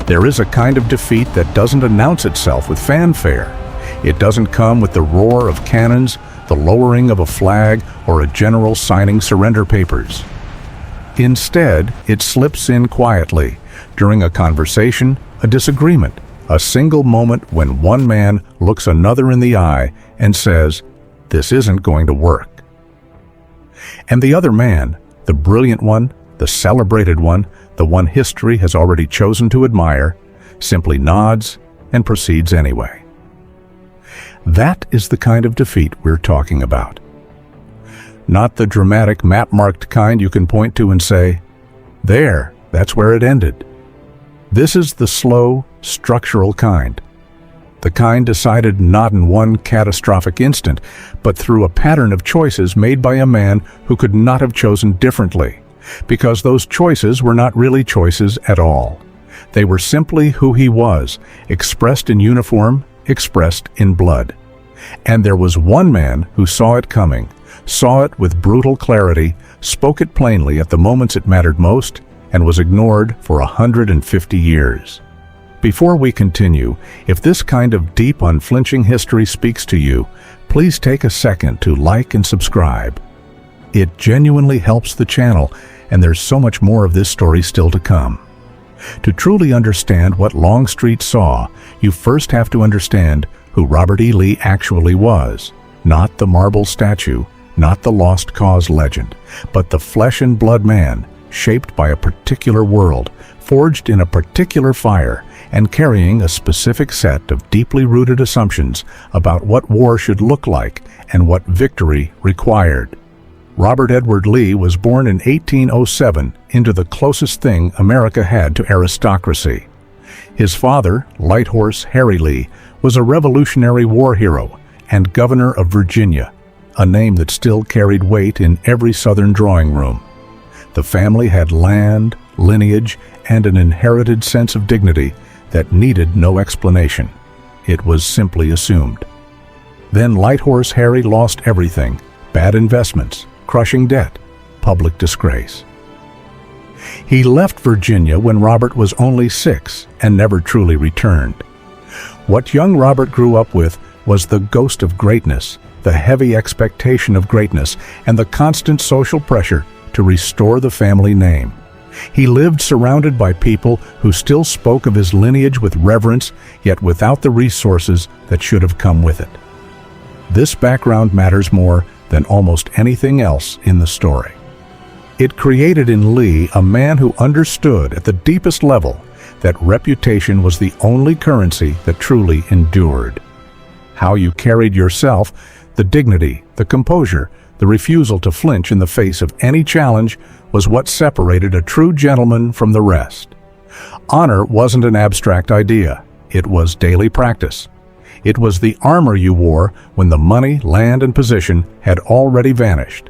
There is a kind of defeat that doesn't announce itself with fanfare. It doesn't come with the roar of cannons, the lowering of a flag, or a general signing surrender papers. Instead, it slips in quietly, during a conversation, a disagreement, a single moment when one man looks another in the eye and says, "This isn't going to work." And the other man, the brilliant one, the celebrated one, the one history has already chosen to admire, simply nods and proceeds anyway. That is the kind of defeat we're talking about. Not the dramatic map-marked kind you can point to and say, "There, that's where it ended." This is the slow, structural kind. The kind decided not in one catastrophic instant, but through a pattern of choices made by a man who could not have chosen differently, because those choices were not really choices at all. They were simply who he was, expressed in uniform, expressed in blood. And there was one man who saw it coming, saw it with brutal clarity, spoke it plainly at the moments it mattered most, and was ignored for 150 years. Before we continue, if this kind of deep, unflinching history speaks to you, please take a second to like and subscribe. It genuinely helps the channel, and there's so much more of this story still to come. To truly understand what Longstreet saw, you first have to understand who Robert E. Lee actually was. Not the marble statue, not the lost cause legend, but the flesh and blood man, shaped by a particular world, forged in a particular fire, and carrying a specific set of deeply rooted assumptions about what war should look like and what victory required. Robert Edward Lee was born in 1807 into the closest thing America had to aristocracy. His father, Light Horse Harry Lee, was a Revolutionary War hero and governor of Virginia, a name that still carried weight in every Southern drawing room. The family had land, lineage, and an inherited sense of dignity that needed no explanation. It was simply assumed. Then Light Horse Harry lost everything: bad investments, crushing debt, public disgrace. He left Virginia when Robert was only 6 and never truly returned. What young Robert grew up with was the ghost of greatness, the heavy expectation of greatness, and the constant social pressure to restore the family name. He lived surrounded by people who still spoke of his lineage with reverence, yet without the resources that should have come with it. This background matters more than almost anything else in the story. It created in Lee a man who understood at the deepest level that reputation was the only currency that truly endured. How you carried yourself, the dignity, the composure, the refusal to flinch in the face of any challenge was what separated a true gentleman from the rest. Honor wasn't an abstract idea. It was daily practice. It was the armor you wore when the money, land, and position had already vanished.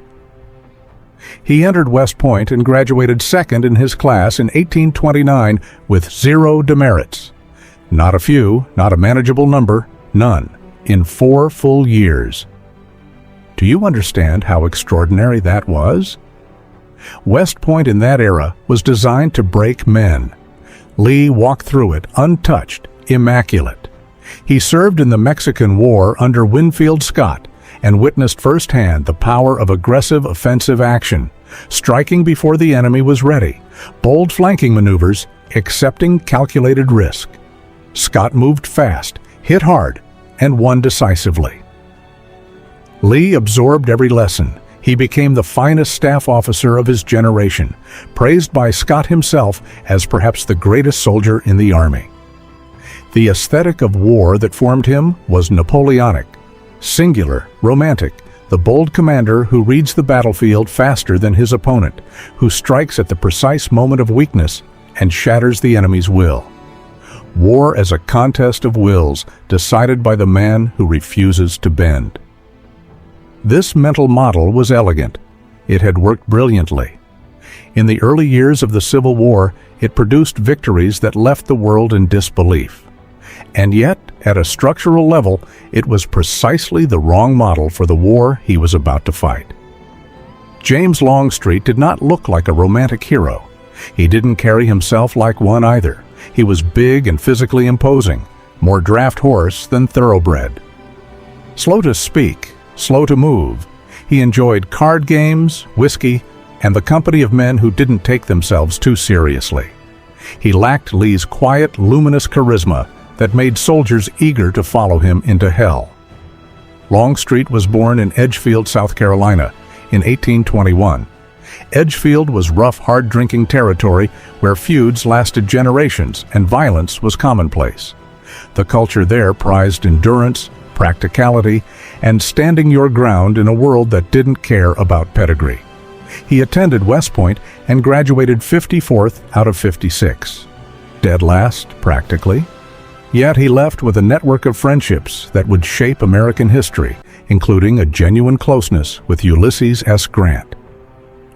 He entered West Point and graduated second in his class in 1829 with 0 demerits. Not a few, not a manageable number, none, in 4 full years. Do you understand how extraordinary that was? West Point in that era was designed to break men. Lee walked through it untouched, immaculate. He served in the Mexican War under Winfield Scott and witnessed firsthand the power of aggressive offensive action, striking before the enemy was ready, bold flanking maneuvers, accepting calculated risk. Scott moved fast, hit hard, and won decisively. Lee absorbed every lesson. He became the finest staff officer of his generation, praised by Scott himself as perhaps the greatest soldier in the Army. The aesthetic of war that formed him was Napoleonic, singular, romantic, the bold commander who reads the battlefield faster than his opponent, who strikes at the precise moment of weakness and shatters the enemy's will. War as a contest of wills decided by the man who refuses to bend. This mental model was elegant. It had worked brilliantly. In the early years of the Civil War, it produced victories that left the world in disbelief. And yet, at a structural level, it was precisely the wrong model for the war he was about to fight. James Longstreet did not look like a romantic hero. He didn't carry himself like one either. He was big and physically imposing, more draft horse than thoroughbred. Slow to speak, slow to move, he enjoyed card games, whiskey, and the company of men who didn't take themselves too seriously. He lacked Lee's quiet, luminous charisma that made soldiers eager to follow him into hell. Longstreet was born in Edgefield, South Carolina, in 1821. Edgefield was rough, hard-drinking territory where feuds lasted generations and violence was commonplace. The culture there prized endurance, practicality, and standing your ground in a world that didn't care about pedigree. He attended West Point and graduated 54th out of 56. Dead last, practically. Yet he left with a network of friendships that would shape American history, including a genuine closeness with Ulysses S. Grant.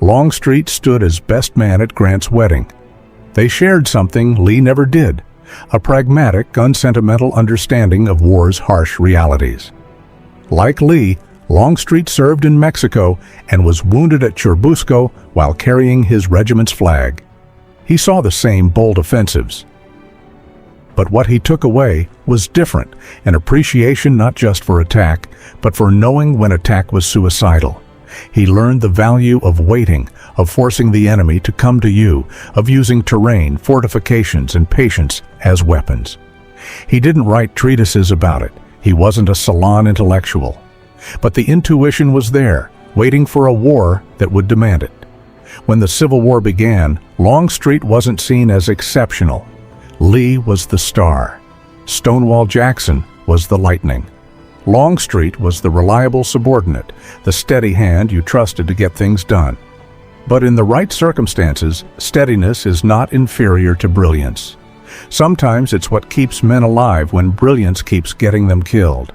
Longstreet stood as best man at Grant's wedding. They shared something Lee never did, a pragmatic, unsentimental understanding of war's harsh realities. Like Lee, Longstreet served in Mexico and was wounded at Churubusco while carrying his regiment's flag. He saw the same bold offensives. But what he took away was different, an appreciation not just for attack, but for knowing when attack was suicidal. He learned the value of waiting, of forcing the enemy to come to you, of using terrain, fortifications, and patience as weapons. He didn't write treatises about it. He wasn't a salon intellectual. But the intuition was there, waiting for a war that would demand it. When the Civil War began, Longstreet wasn't seen as exceptional. Lee was the star. Stonewall Jackson was the lightning. Longstreet was the reliable subordinate, the steady hand you trusted to get things done. But in the right circumstances, steadiness is not inferior to brilliance. Sometimes it's what keeps men alive when brilliance keeps getting them killed.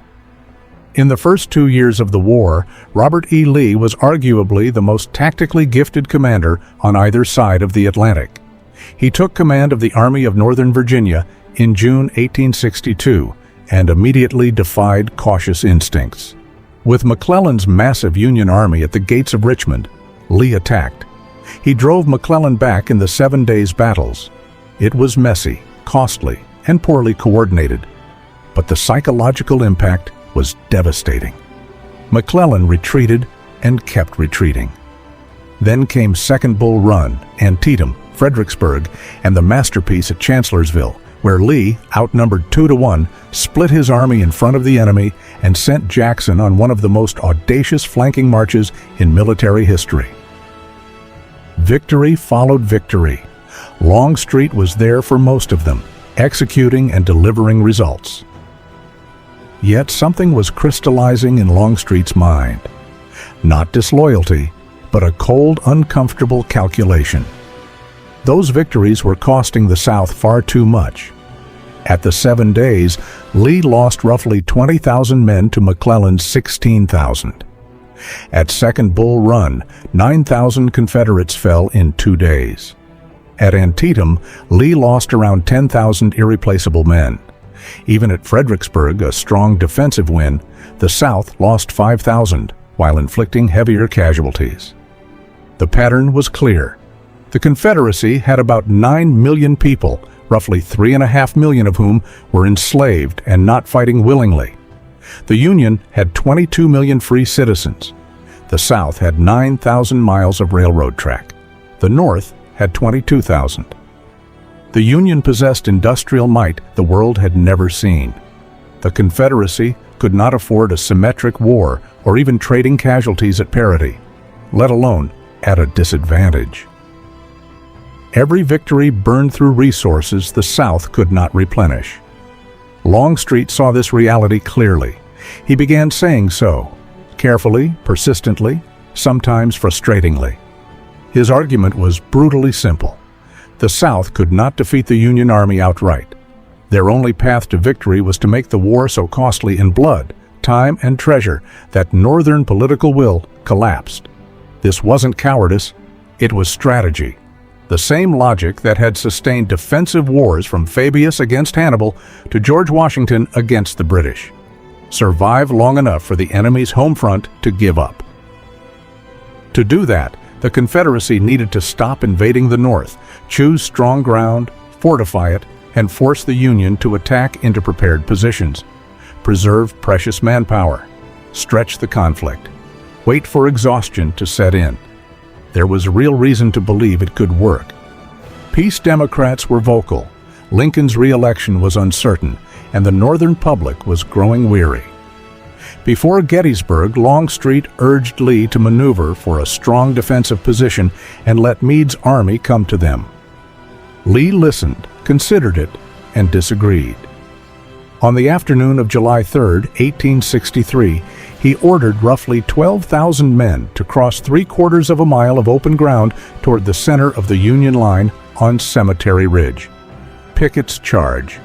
In the first 2 years of the war, Robert E. Lee was arguably the most tactically gifted commander on either side of the Atlantic. He took command of the Army of Northern Virginia in June 1862 and immediately defied cautious instincts. With McClellan's massive Union army at the gates of Richmond, Lee attacked. He drove McClellan back in the 7 days' battles. It was messy, costly, and poorly coordinated, but the psychological impact was devastating. McClellan retreated and kept retreating. Then came Second Bull Run, Antietam, Fredericksburg, and the masterpiece at Chancellorsville, where Lee, outnumbered 2-1, split his army in front of the enemy and sent Jackson on one of the most audacious flanking marches in military history. Victory followed victory. Longstreet was there for most of them, executing and delivering results. Yet something was crystallizing in Longstreet's mind. Not disloyalty, but a cold, uncomfortable calculation. Those victories were costing the South far too much. At the 7 days, Lee lost roughly 20,000 men to McClellan's 16,000. At Second Bull Run, 9,000 Confederates fell in 2 days. At Antietam, Lee lost around 10,000 irreplaceable men. Even at Fredericksburg, a strong defensive win, the South lost 5,000 while inflicting heavier casualties. The pattern was clear. The Confederacy had about 9 million people, roughly 3.5 million of whom were enslaved and not fighting willingly. The Union had 22 million free citizens. The South had 9,000 miles of railroad track. The North had 22,000. The Union possessed industrial might the world had never seen. The Confederacy could not afford a symmetric war or even trading casualties at parity, let alone at a disadvantage. Every victory burned through resources the South could not replenish. Longstreet saw this reality clearly. He began saying so, carefully, persistently, sometimes frustratingly. His argument was brutally simple. The South could not defeat the Union Army outright. Their only path to victory was to make the war so costly in blood, time, and treasure that Northern political will collapsed. This wasn't cowardice, it was strategy. The same logic that had sustained defensive wars from Fabius against Hannibal to George Washington against the British. Survive long enough for the enemy's home front to give up. To do that, the Confederacy needed to stop invading the North, choose strong ground, fortify it, and force the Union to attack into prepared positions, preserve precious manpower, stretch the conflict, wait for exhaustion to set in. There was real reason to believe it could work. Peace Democrats were vocal, Lincoln's re-election was uncertain, and the Northern public was growing weary. Before Gettysburg, Longstreet urged Lee to maneuver for a strong defensive position and let Meade's army come to them. Lee listened, considered it, and disagreed. On the afternoon of July 3, 1863, he ordered roughly 12,000 men to cross 3/4 of a mile of open ground toward the center of the Union line on Cemetery Ridge. Pickett's charge,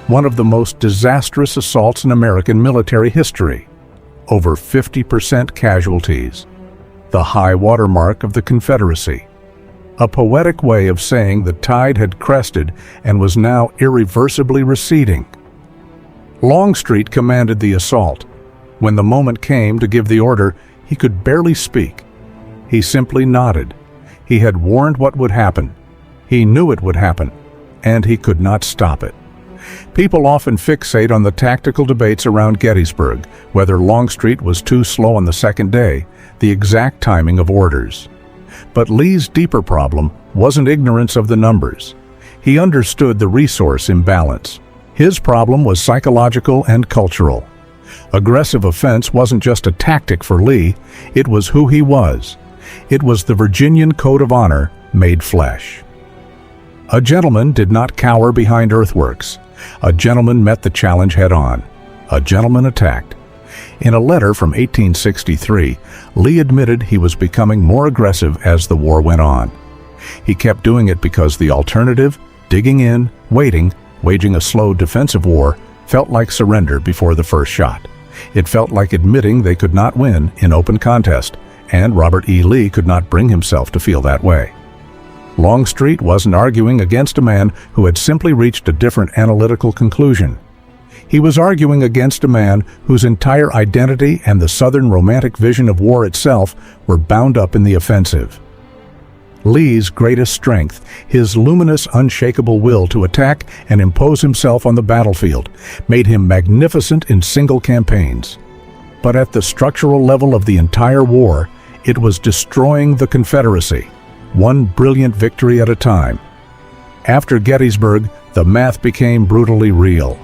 one of the most disastrous assaults in American military history. Over 50% casualties. The high water mark of the Confederacy. A poetic way of saying the tide had crested and was now irreversibly receding. Longstreet commanded the assault. When the moment came to give the order, he could barely speak. He simply nodded. He had warned what would happen. He knew it would happen, and he could not stop it. People often fixate on the tactical debates around Gettysburg, whether Longstreet was too slow on the second day, the exact timing of orders. But Lee's deeper problem wasn't ignorance of the numbers. He understood the resource imbalance. His problem was psychological and cultural. Aggressive offense wasn't just a tactic for Lee, it was who he was. It was the Virginian code of honor made flesh. A gentleman did not cower behind earthworks. A gentleman met the challenge head-on. A gentleman attacked. In a letter from 1863, Lee admitted he was becoming more aggressive as the war went on. He kept doing it because the alternative, digging in, waiting, waging a slow defensive war, felt like surrender before the first shot. It felt like admitting they could not win in open contest, and Robert E. Lee could not bring himself to feel that way. Longstreet wasn't arguing against a man who had simply reached a different analytical conclusion. He was arguing against a man whose entire identity and the Southern romantic vision of war itself were bound up in the offensive. Lee's greatest strength, his luminous, unshakable will to attack and impose himself on the battlefield, made him magnificent in single campaigns. But at the structural level of the entire war, it was destroying the Confederacy, one brilliant victory at a time. After Gettysburg, the math became brutally real.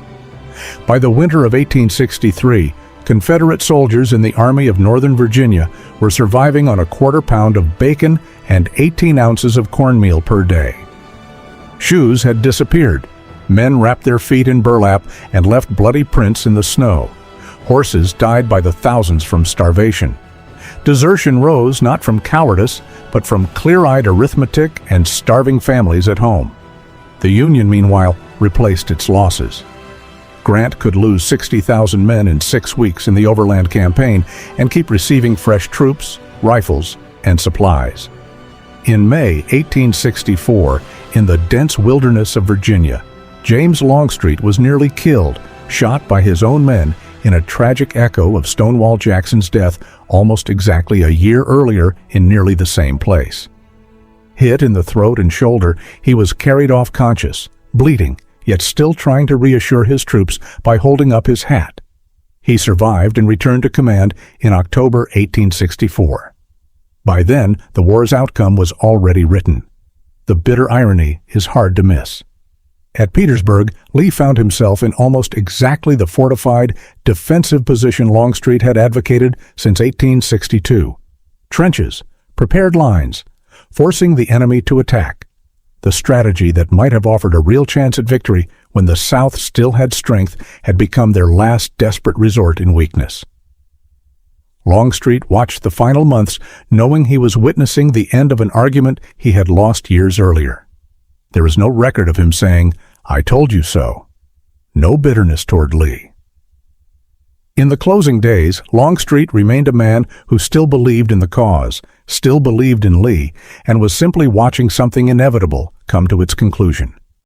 By the winter of 1863, Confederate soldiers in the Army of Northern Virginia were surviving on a 1/4 pound of bacon and 18 ounces of cornmeal per day. Shoes had disappeared. Men wrapped their feet in burlap and left bloody prints in the snow. Horses died by the thousands from starvation. Desertion rose not from cowardice, but from clear-eyed arithmetic and starving families at home. The Union, meanwhile, replaced its losses. Grant could lose 60,000 men in 6 weeks in the Overland Campaign and keep receiving fresh troops, rifles, and supplies. In May 1864, in the dense wilderness of Virginia, James Longstreet was nearly killed, shot by his own men in a tragic echo of Stonewall Jackson's death almost exactly a year earlier in nearly the same place. Hit in the throat and shoulder, he was carried off conscious, bleeding, yet still trying to reassure his troops by holding up his hat. He survived and returned to command in October 1864. By then, the war's outcome was already written. The bitter irony is hard to miss. At Petersburg, Lee found himself in almost exactly the fortified, defensive position Longstreet had advocated since 1862. Trenches, prepared lines, forcing the enemy to attack. The strategy that might have offered a real chance at victory when the South still had strength had become their last desperate resort in weakness. Longstreet watched the final months knowing he was witnessing the end of an argument he had lost years earlier. There is no record of him saying, "I told you so." No bitterness toward Lee. In the closing days, Longstreet remained a man who still believed in the cause, still believed in Lee, and was simply watching something inevitable come to its conclusion.